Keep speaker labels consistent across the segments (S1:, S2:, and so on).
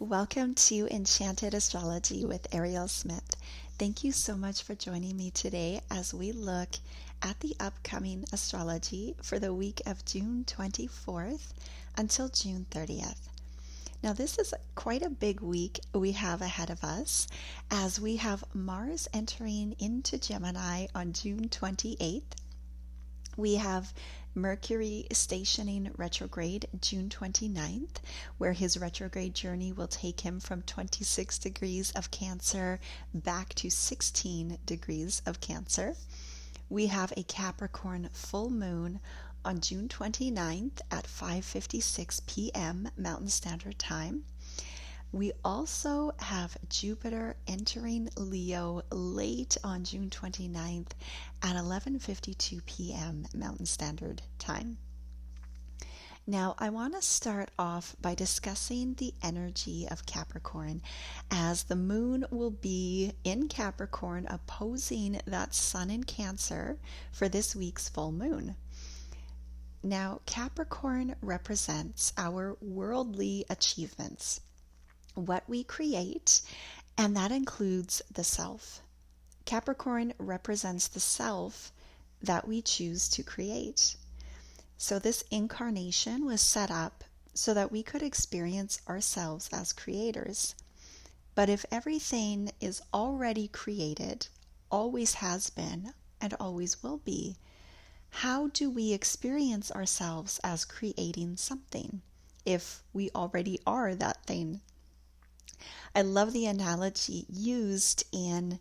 S1: Welcome to Enchanted Astrology with Ariel Smith. Thank you so much for joining me today as we look at the upcoming astrology for the week of June 24th until June 30th. Now, this is quite a big week we have ahead of us as we have Mars entering into Gemini on June 28th. We have Mercury stationing retrograde June 29th, where his retrograde journey will take him from 26 degrees of Cancer back to 16 degrees of Cancer. We have a Capricorn Full Moon on June 29th at 5:56 p.m. Mountain Standard Time. We also have Jupiter entering Leo late on June 29th at 11:52 p.m. Mountain Standard Time. Now, I want to start off by discussing the energy of Capricorn, as the moon will be in Capricorn opposing that sun in Cancer for this week's full moon. Now, Capricorn represents our worldly achievements, what we create, and that includes the self. Capricorn represents the self that we choose to create. So this incarnation was set up so that we could experience ourselves as creators. But if everything is already created, always has been, and always will be, how do we experience ourselves as creating something if we already are that thing? I love the analogy used in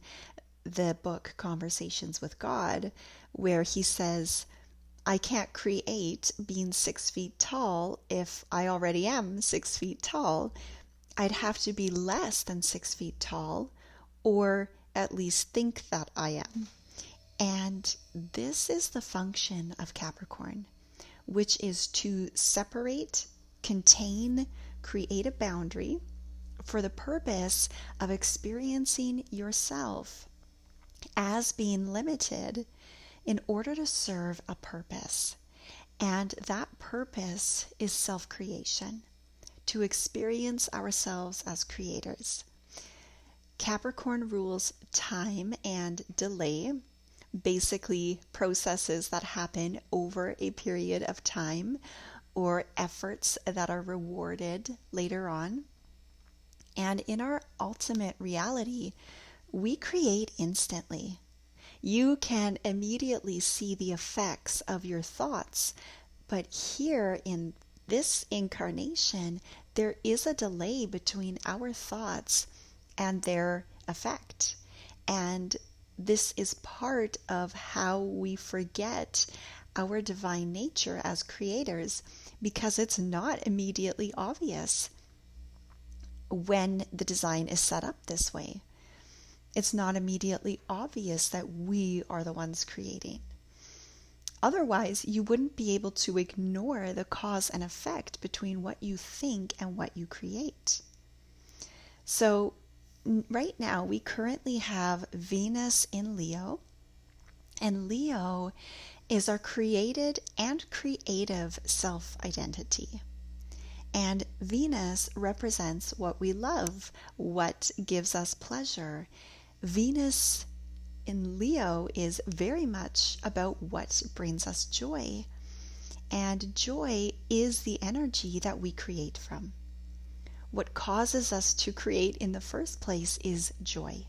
S1: the book Conversations with God, where he says, I can't create being 6 feet tall if I already am 6 feet tall. I'd have to be less than 6 feet tall, or at least think that I am. And this is the function of Capricorn, which is to separate, contain, create a boundary for the purpose of experiencing yourself as being limited in order to serve a purpose. And that purpose is self-creation, to experience ourselves as creators. Capricorn rules time and delay, basically processes that happen over a period of time or efforts that are rewarded later on. And in our ultimate reality, we create instantly. You can immediately see the effects of your thoughts, but here in this incarnation, there is a delay between our thoughts and their effect. And this is part of how we forget our divine nature as creators, because it's not immediately obvious when the design is set up this way. It's not immediately obvious that we are the ones creating. Otherwise, you wouldn't be able to ignore the cause and effect between what you think and what you create. So right now, we currently have Venus in Leo, and Leo is our created and creative self-identity. And Venus represents what we love, what gives us pleasure. Venus in Leo is very much about what brings us joy. And joy is the energy that we create from. What causes us to create in the first place is joy.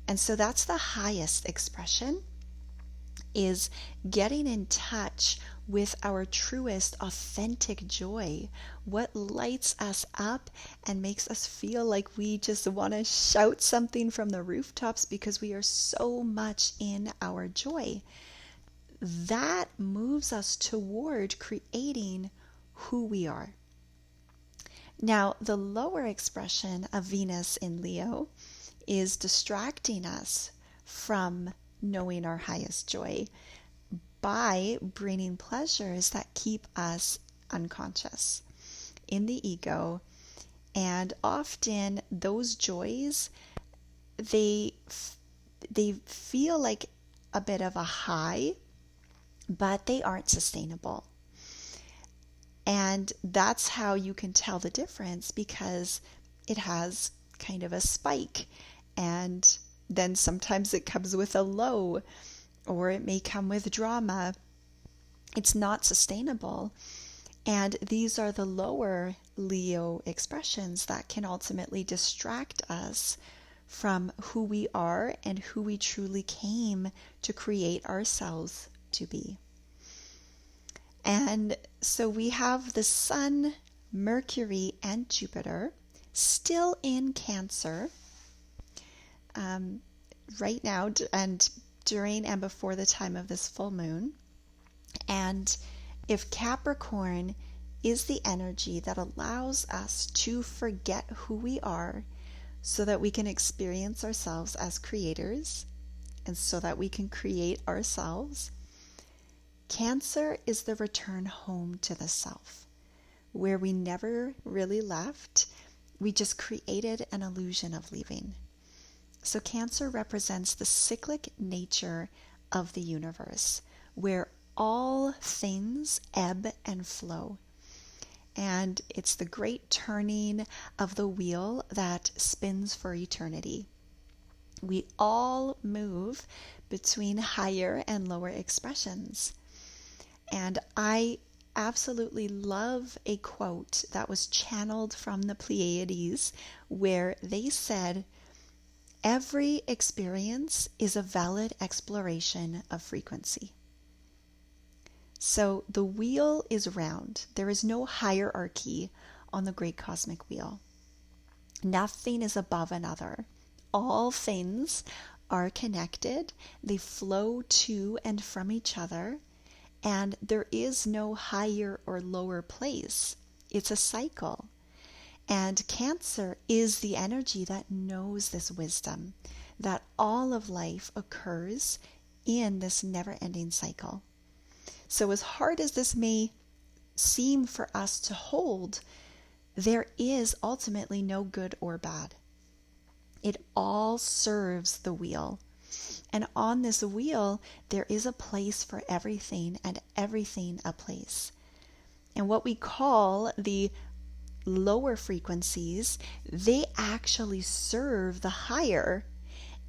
S1: And so that's the highest expression, is getting in touch with our truest, authentic joy, what lights us up and makes us feel like we just want to shout something from the rooftops because we are so much in our joy. That moves us toward creating who we are. Now, the lower expression of Venus in Leo is distracting us from knowing our highest joy by bringing pleasures that keep us unconscious in the ego. And often those joys, they feel like a bit of a high, but they aren't sustainable. And that's how you can tell the difference, because it has kind of a spike, and then sometimes it comes with a low, or it may come with drama. It's not sustainable. And these are the lower Leo expressions that can ultimately distract us from who we are and who we truly came to create ourselves to be. And so we have the Sun, Mercury, and Jupiter still in Cancer right now, and during and before the time of this full moon. And if Capricorn is the energy that allows us to forget who we are so that we can experience ourselves as creators and so that we can create ourselves, Cancer is the return home to the self, where we never really left. We just created an illusion of leaving. So Cancer represents the cyclic nature of the universe, where all things ebb and flow. And it's the great turning of the wheel that spins for eternity. We all move between higher and lower expressions. And I absolutely love a quote that was channeled from the Pleiades, where they said, "Every experience is a valid exploration of frequency." So the wheel is round. There is no hierarchy on the great cosmic wheel. Nothing is above another. All things are connected. They flow to and from each other. And there is no higher or lower place. It's a cycle. And Cancer is the energy that knows this wisdom, that all of life occurs in this never-ending cycle. So as hard as this may seem for us to hold, there is ultimately no good or bad. It all serves the wheel. And on this wheel, there is a place for everything, and everything a place. And what we call the lower frequencies, they actually serve the higher,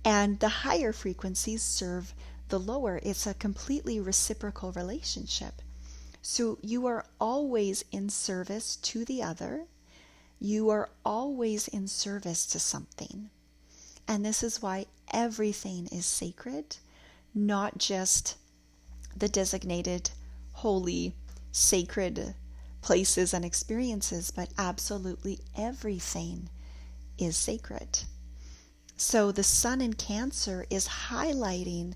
S1: and the higher frequencies serve the lower. It's a completely reciprocal relationship. So you are always in service to the other. You are always in service to something. And this is why everything is sacred, not just the designated holy, sacred places and experiences, but absolutely everything is sacred. So the Sun in Cancer is highlighting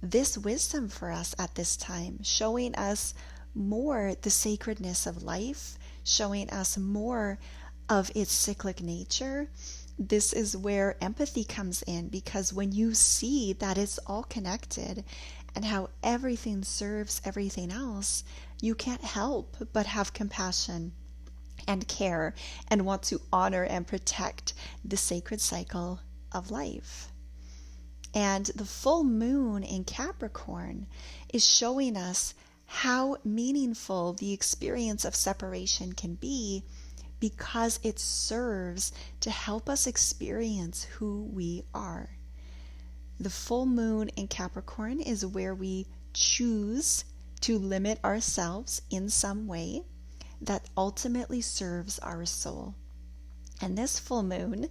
S1: this wisdom for us at this time, showing us more the sacredness of life, showing us more of its cyclic nature. This is where empathy comes in, because when you see that it's all connected and how everything serves everything else, you can't help but have compassion and care and want to honor and protect the sacred cycle of life. And the full moon in Capricorn is showing us how meaningful the experience of separation can be, because it serves to help us experience who we are. The full moon in Capricorn is where we choose to limit ourselves in some way that ultimately serves our soul. And this full moon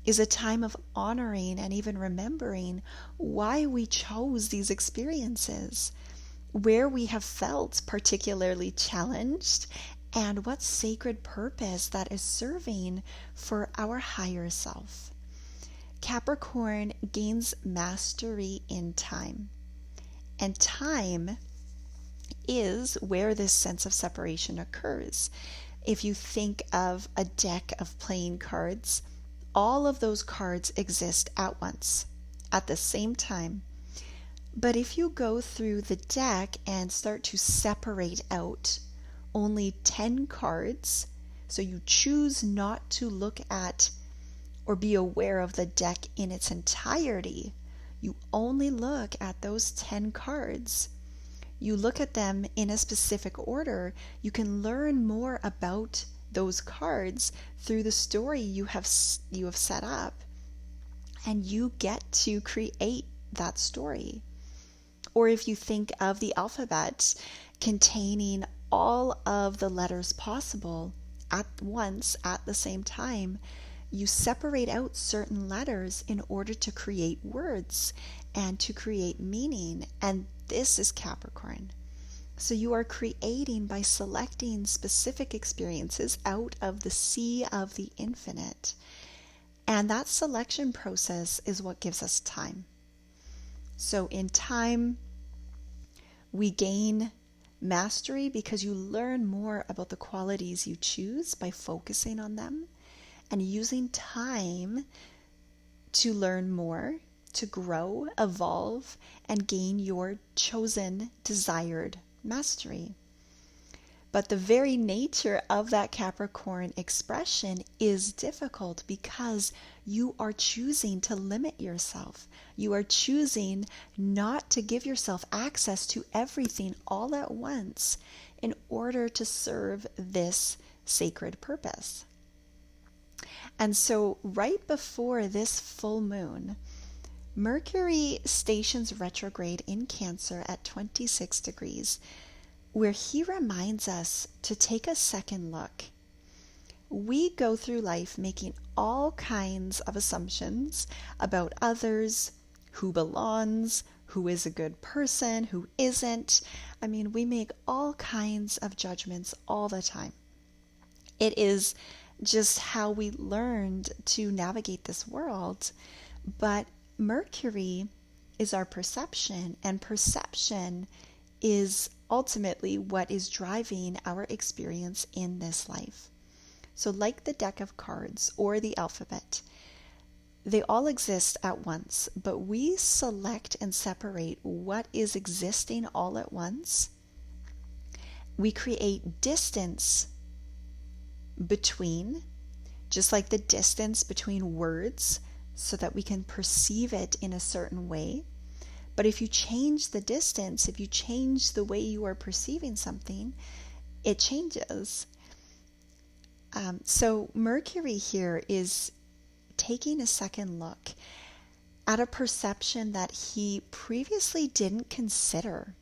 S1: is a time of honoring and even remembering why we chose these experiences, where we have felt particularly challenged, and what sacred purpose that is serving for our higher self. Capricorn gains mastery in time. And time is where this sense of separation occurs. If you think of a deck of playing cards, all of those cards exist at once, at the same time. But if you go through the deck and start to separate out only 10 cards, so you choose not to look at or be aware of the deck in its entirety, you only look at those 10 cards, you look at them in a specific order, you can learn more about those cards through the story you have set up, and you get to create that story. Or if you think of the alphabet containing all of the letters possible at once, at the same time, you separate out certain letters in order to create words and to create meaning. And this is Capricorn. So you are creating by selecting specific experiences out of the sea of the infinite. And that selection process is what gives us time. So in time, we gain mastery because you learn more about the qualities you choose by focusing on them and using time to learn more, to grow, evolve, and gain your chosen, desired mastery. But the very nature of that Capricorn expression is difficult because you are choosing to limit yourself. You are choosing not to give yourself access to everything all at once in order to serve this sacred purpose. And so right before this full moon, Mercury stations retrograde in Cancer at 26 degrees, where he reminds us to take a second look. We go through life making all kinds of assumptions about others, who belongs, who is a good person, who isn't. I mean, we make all kinds of judgments all the time. It is just how we learned to navigate this world. But Mercury is our perception, and perception is ultimately what is driving our experience in this life. So like the deck of cards or the alphabet, they all exist at once, but we select and separate what is existing all at once. We create distance between, just like the distance between words, so that we can perceive it in a certain way. But if you change the distance, if you change the way you are perceiving something, it changes. So Mercury here is taking a second look at a perception that he previously didn't consider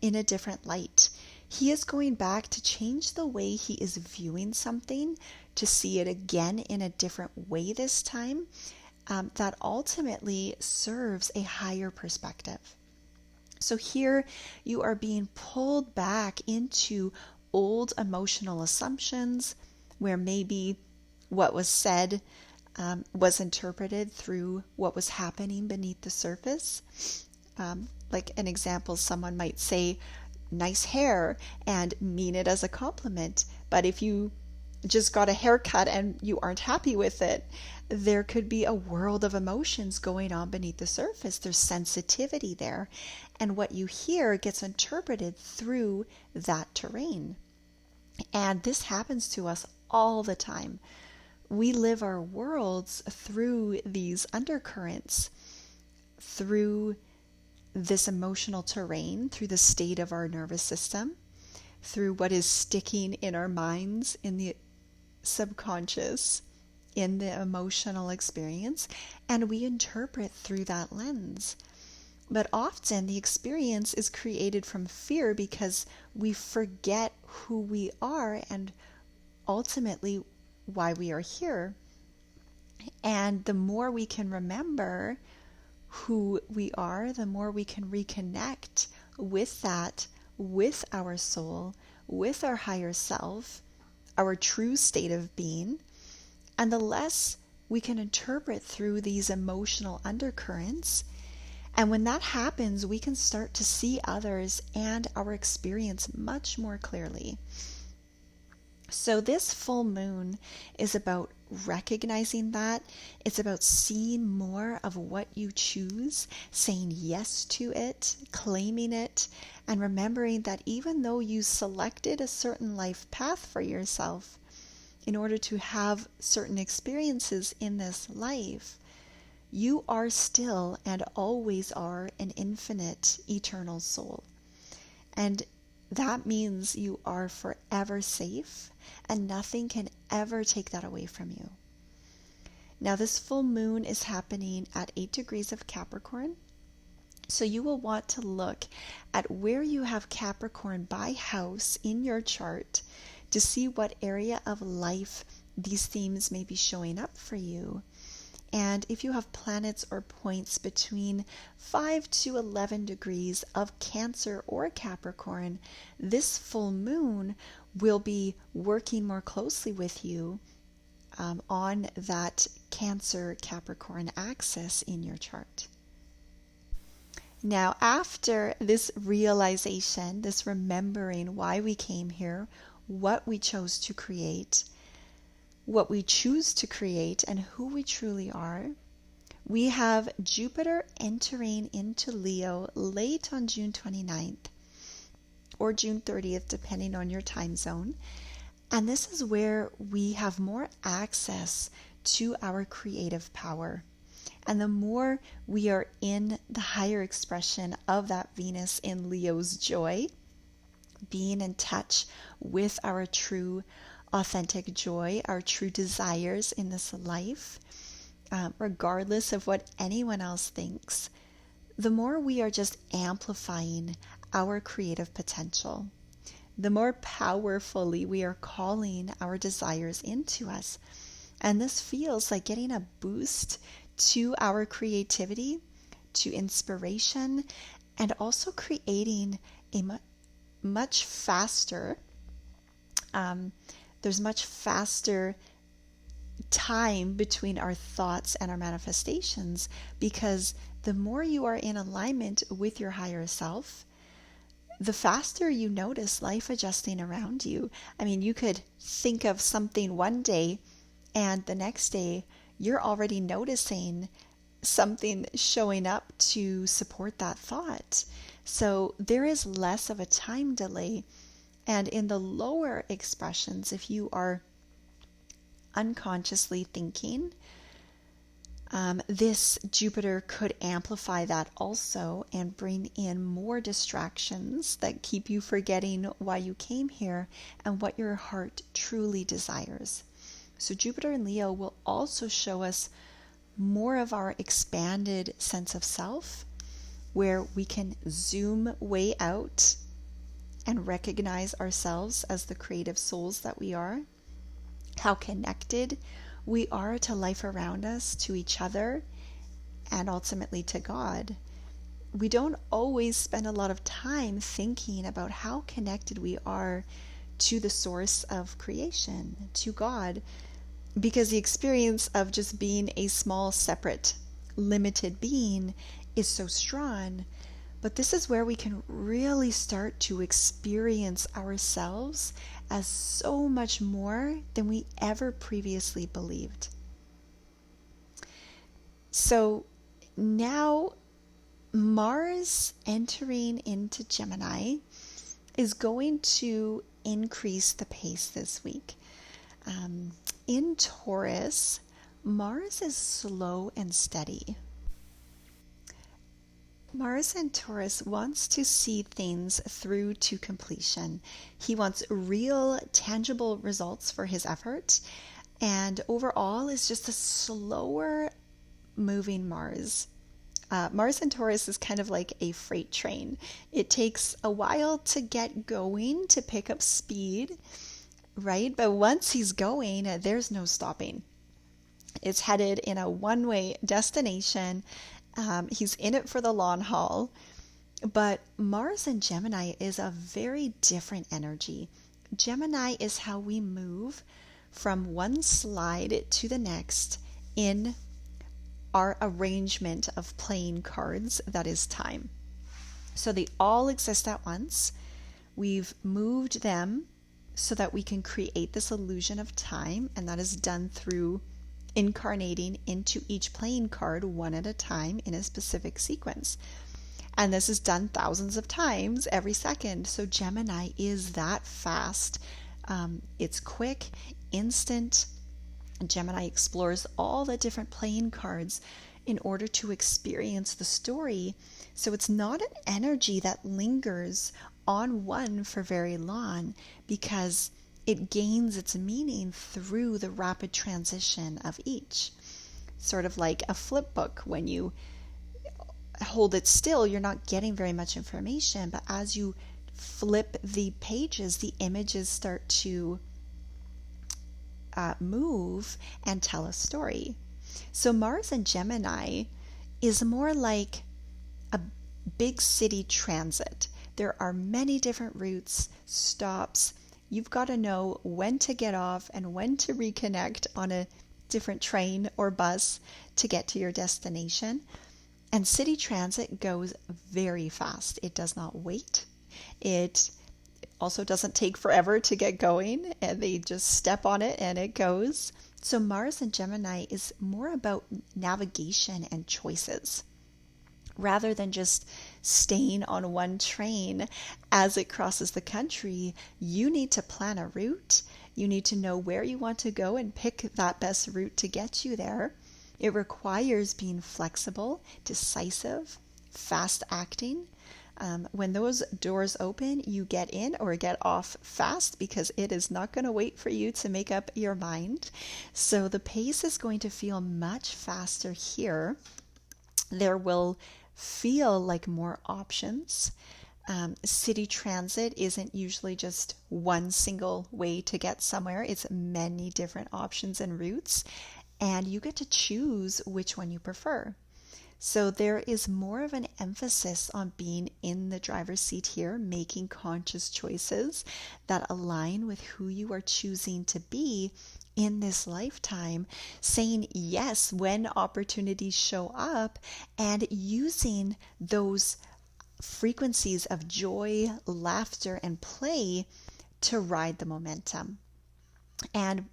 S1: in a different light. He is going back to change the way he is viewing something, to see it again in a different way this time. That ultimately serves a higher perspective. So here you are being pulled back into old emotional assumptions where maybe what was said was interpreted through what was happening beneath the surface. Like an example, someone might say, "Nice hair," and mean it as a compliment. But if you just got a haircut and you aren't happy with it, there could be a world of emotions going on beneath the surface. There's sensitivity there. And what you hear gets interpreted through that terrain. And this happens to us all the time. We live our worlds through these undercurrents, through this emotional terrain, through the state of our nervous system, through what is sticking in our minds, in the subconscious, in the emotional experience, and we interpret through that lens. But often the experience is created from fear because we forget who we are and ultimately why we are here. And the more we can remember who we are, the more we can reconnect with that, with our soul, with our higher self, our true state of being, and the less we can interpret through these emotional undercurrents. And when that happens, we can start to see others and our experience much more clearly. So this full moon is about recognizing that. It's about seeing more of what you choose, saying yes to it, claiming it, and remembering that even though you selected a certain life path for yourself in order to have certain experiences in this life, you are still and always are an infinite, eternal soul. And that means you are forever safe, and nothing can ever take that away from you. Now, this full moon is happening at 8 degrees of Capricorn. So you will want to look at where you have Capricorn by house in your chart to see what area of life these themes may be showing up for you. And if you have planets or points between 5 to 11 degrees of Cancer or Capricorn, this full moon will be working more closely with you on that Cancer-Capricorn axis in your chart. Now, after this realization, this remembering why we came here, what we chose to create, what we choose to create, and who we truly are, we have Jupiter entering into Leo late on June 29th or June 30th, depending on your time zone. And this is where we have more access to our creative power. And the more we are in the higher expression of that Venus in Leo's joy, being in touch with our true authentic joy, our true desires in this life, regardless of what anyone else thinks, the more we are just amplifying our creative potential, the more powerfully we are calling our desires into us. And this feels like getting a boost to our creativity, to inspiration, and also creating a much faster, there's much faster time between our thoughts and our manifestations, because the more you are in alignment with your higher self, the faster you notice life adjusting around you. I mean, you could think of something one day and the next day you're already noticing something showing up to support that thought. So there is less of a time delay. And in the lower expressions, if you are unconsciously thinking, this Jupiter could amplify that also and bring in more distractions that keep you forgetting why you came here and what your heart truly desires. So Jupiter in Leo will also show us more of our expanded sense of self, where we can zoom way out and recognize ourselves as the creative souls that we are, how connected we are to life around us, to each other, and ultimately to God. We don't always spend a lot of time thinking about how connected we are to the source of creation, to God, because the experience of just being a small, separate, limited being is so strong. But this is where we can really start to experience ourselves as so much more than we ever previously believed. So now Mars entering into Gemini is going to increase the pace this week. In Taurus, Mars is slow and steady. Mars in Taurus wants to see things through to completion. He wants real, tangible results for his effort, and overall is just a slower moving Mars. Mars in Taurus is kind of like a freight train. It takes a while to get going, to pick up speed, right? But once he's going, there's no stopping. It's headed in a one-way destination. He's in it for the long haul. But Mars in Gemini is a very different energy. Gemini is how we move from one slide to the next in our arrangement of playing cards, that is time. So they all exist at once. We've moved them so that we can create this illusion of time, and that is done through incarnating into each playing card one at a time in a specific sequence. And this is done thousands of times every second. So Gemini is that fast. It's quick, instant. Gemini explores all the different playing cards in order to experience the story. So it's not an energy that lingers on one for very long because it gains its meaning through the rapid transition of each. Sort of like a flip book. When you hold it still, you're not getting very much information, but as you flip the pages, the images start to move and tell a story. So Mars in Gemini is more like a big city transit. There are many different routes, stops. You've got to know when to get off and when to reconnect on a different train or bus to get to your destination. And city transit goes very fast. It does not wait. It also doesn't take forever to get going, and they just step on it and it goes. So Mars in Gemini is more about navigation and choices. Rather than just staying on one train as it crosses the country, you need to plan a route. You need to know where you want to go and pick that best route to get you there. It requires being flexible, decisive, fast acting. When those doors open, you get in or get off fast because it is not going to wait for you to make up your mind. So the pace is going to feel much faster here. There will feel like more options. City transit isn't usually just one single way to get somewhere. It's many different options and routes, and you get to choose which one you prefer. So there is more of an emphasis on being in the driver's seat here, making conscious choices that align with who you are choosing to be in this lifetime, saying yes when opportunities show up, and using those frequencies of joy, laughter, and play to ride the momentum. And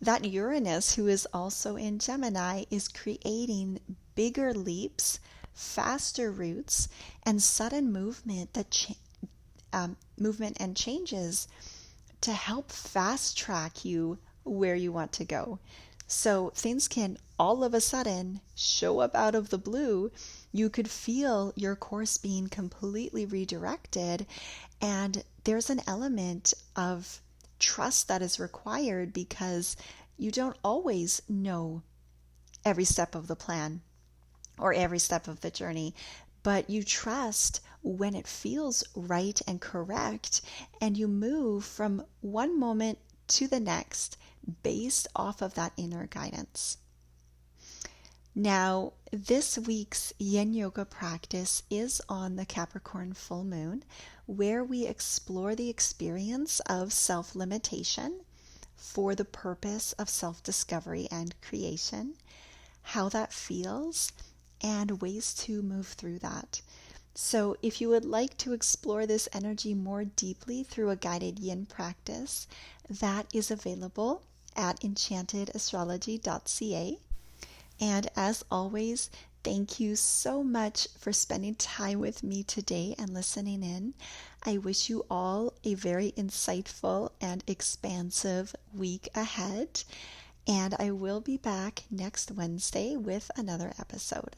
S1: that Uranus, who is also in Gemini, is creating bigger leaps, faster routes, and sudden movement movement and changes to help fast track you where you want to go. So things can all of a sudden show up out of the blue. You could feel your course being completely redirected, and there's an element of trust that is required because you don't always know every step of the plan or every step of the journey, but you trust when it feels right and correct, and you move from one moment to the next based off of that inner guidance. Now, this week's Yin Yoga practice is on the Capricorn Full Moon, where we explore the experience of self-limitation for the purpose of self-discovery and creation, how that feels, and ways to move through that. So if you would like to explore this energy more deeply through a guided yin practice, that is available at enchantedistrology.ca. And as always, thank you so much for spending time with me today and listening in. I wish you all a very insightful and expansive week ahead. And I will be back next Wednesday with another episode.